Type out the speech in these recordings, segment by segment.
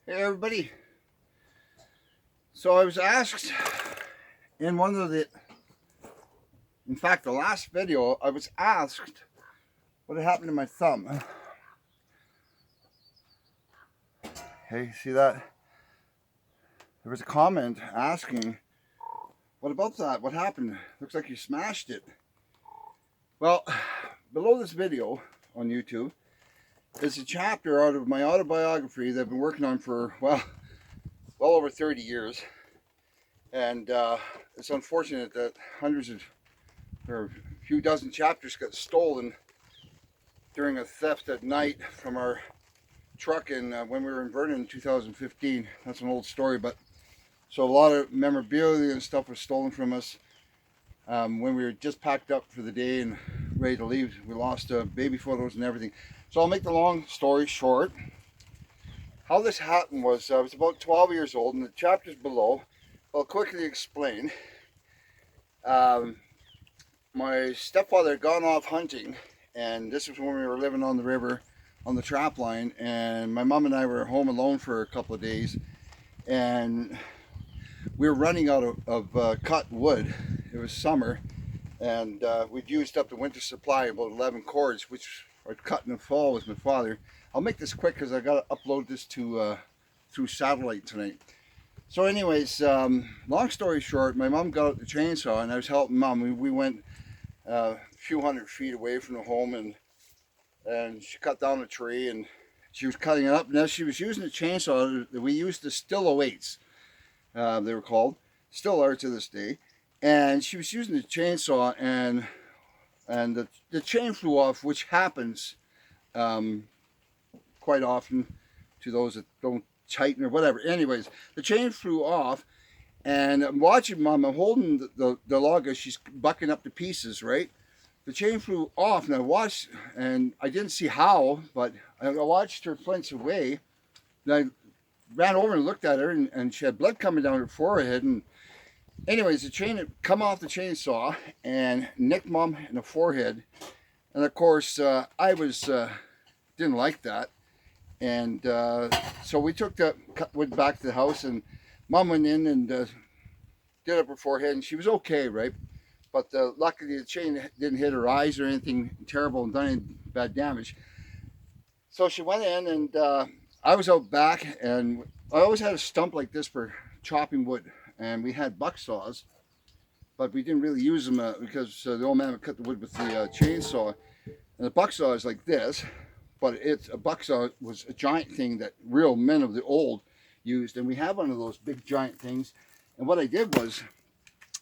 Hey everybody. So I was asked in one of in fact, the last video, I was asked what had happened to my thumb. Hey, see that? There was a comment asking, what about that? What happened? Looks like you smashed it. Well, below this video on YouTube is a chapter out of my autobiography that I've been working on for, well over 30 years. And it's unfortunate that hundreds of, or a few dozen chapters got stolen during a theft at night from our truck when we were in Vernon in 2015. That's an old story, but so a lot of memorabilia and stuff was stolen from us when we were just packed up for the day and ready to leave. We lost baby photos and everything. So I'll make the long story short. How this happened was I was about 12 years old, and the chapters below I'll quickly explain. My stepfather had gone off hunting, and this was when we were living on the river on the trap line, and my mom and I were home alone for a couple of days, and we were running out of cut wood. It was summer, and we'd used up the winter supply, about 11 cords, which are cut in the fall with my father. I'll make this quick because I got to upload this to through satellite tonight. So anyways, long story short, my mom got out the chainsaw and I was helping mom. We went a few hundred feet away from the home, and she cut down a tree and she was cutting it up. Now she was using a chainsaw that we used, the Still-08s, they were called, still are to this day. And she was using the chainsaw, and the chain flew off, which happens quite often to those that don't tighten or whatever. Anyways, the chain flew off, and I'm watching mom. I'm holding the log as she's bucking up the pieces, right? The chain flew off, and I watched, and I didn't see how, but I watched her flinch away. And I ran over and looked at her, and she had blood coming down her forehead. And anyways, the chain had come off the chainsaw and nicked mom in the forehead. And of course, I didn't like that. And so we took the cut wood back to the house, and mom went in and did up her forehead, and she was okay, right? But luckily the chain didn't hit her eyes or anything terrible and done any bad damage. So she went in, and I was out back, and I always had a stump like this for chopping wood, and we had buck saws, but we didn't really use them because the old man would cut the wood with the chainsaw, and the buck saw is like this, but a buck saw was a giant thing that real men of the old used, and we have one of those big giant things. And what I did was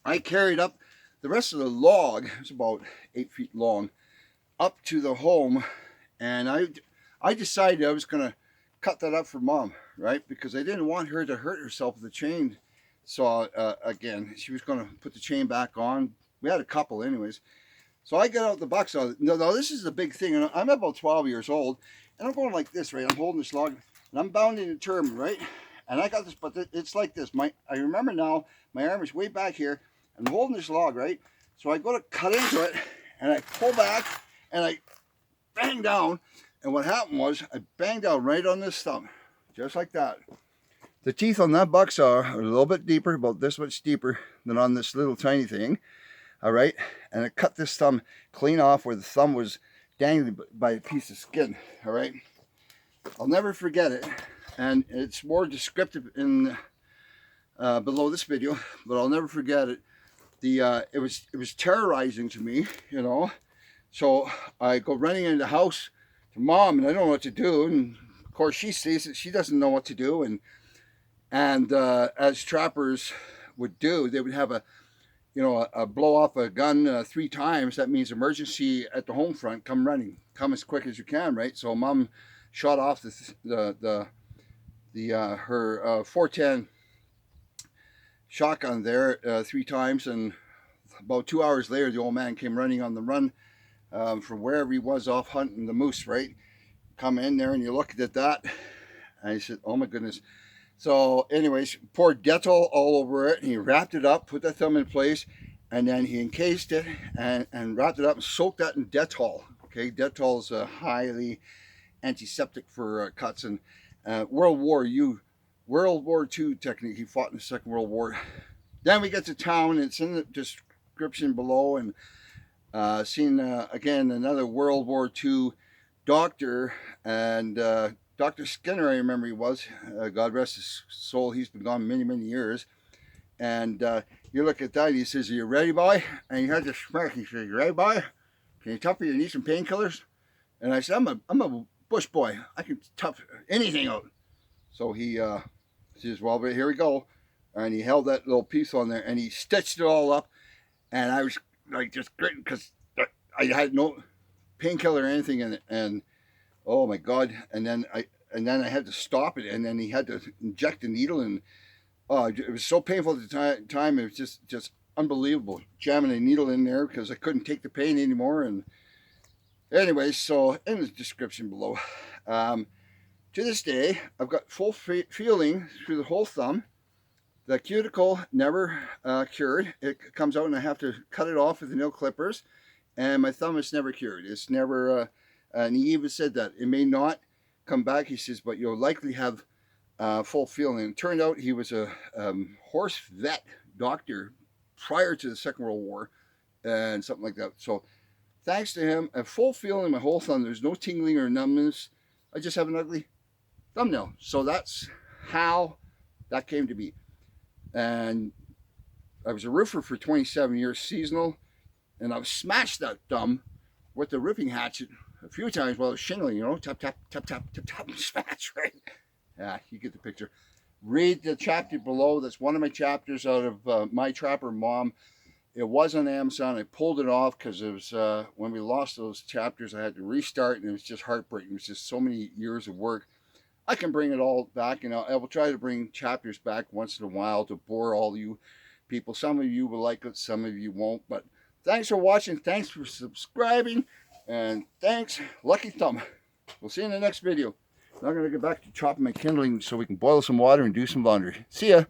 I carried up the rest of the log, it was about 8 feet long, up to the home, and I decided I was going to cut that up for mom, right? Because I didn't want her to hurt herself with the chainsaw again. She was going to put the chain back on. We had a couple anyways. So I got out the buck saw. No, this is the big thing. And I'm about 12 years old, and I'm going like this, right? I'm holding this log, and I'm bounding the turban, right? And I got this, but it's like this. I remember now, my arm is way back here. I'm holding this log, right? So I go to cut into it, and I pull back, and I bang down. And what happened was I banged out right on this thumb, just like that. The teeth on that buck saw are a little bit deeper, about this much deeper than on this little tiny thing. All right, and it cut this thumb clean off where the thumb was dangling by a piece of skin. All right, I'll never forget it, and it's more descriptive in below this video, but I'll never forget it. It was terrorizing to me, you know. So I go running into the house to mom, and I don't know what to do, and of course she sees it. She doesn't know what to do, and as trappers would do, they would have a blow off a gun 3 times. That means emergency at the home front. Come running, come as quick as you can, right? So mom shot off her 410 shotgun there 3 times, and about 2 hours later, the old man came running on the run from wherever he was off hunting the moose, right? Come in there and you looked at that, and I said, "Oh my goodness." So anyways, poured Dettol all over it, and he wrapped it up, put that thumb in place, and then he encased it and wrapped it up and soaked that in Dettol. Okay, Dettol is highly antiseptic for cuts, and World War World War II technique. He fought in the Second World War. Then we get to town. It's in the description below, and seen again another World War II doctor, and Dr. Skinner, I remember he was. God rest his soul. He's been gone many, many years. And you look at that, he says, "Are you ready, boy?" And he had this smirk. He said, "You ready, boy? Can you tough it? You need some painkillers?" And I said, I'm a bush boy. I can tough anything out." So he says, "Well, but here we go." And he held that little piece on there, and he stitched it all up. And I was like just gritting because I had no painkiller or anything in it. And oh my God! And then I had to stop it, and then he had to inject the needle, and oh, it was so painful at the time. It was just unbelievable, jamming a needle in there because I couldn't take the pain anymore. And anyway, so in the description below, to this day, I've got full feeling through the whole thumb. The cuticle never cured. It comes out and I have to cut it off with the nail clippers, and my thumb is never cured. It's never, and he even said that it may not come back. He says, but you'll likely have full feeling. And it turned out he was a horse vet doctor prior to the Second World War and something like that. So thanks to him, a full feeling in my whole thumb. There's no tingling or numbness. I just have an ugly thumbnail. So that's how that came to be. And I was a roofer for 27 years, seasonal, and I've smashed that thumb with the ripping hatchet a few times while I was shingling, you know, tap, tap, tap, tap, tap, tap, and smash, right? Yeah, you get the picture. Read the chapter below. That's one of my chapters out of My Trapper Mom. It was on Amazon. I pulled it off because it was when we lost those chapters, I had to restart, and it was just heartbreaking. It was just so many years of work. I can bring it all back, and I will try to bring chapters back once in a while to bore all you people. Some of you will like it, some of you won't. But thanks for watching. Thanks for subscribing. And thanks, Lucky Thumb. We'll see you in the next video. Now I'm going to get back to chopping my kindling so we can boil some water and do some laundry. See ya.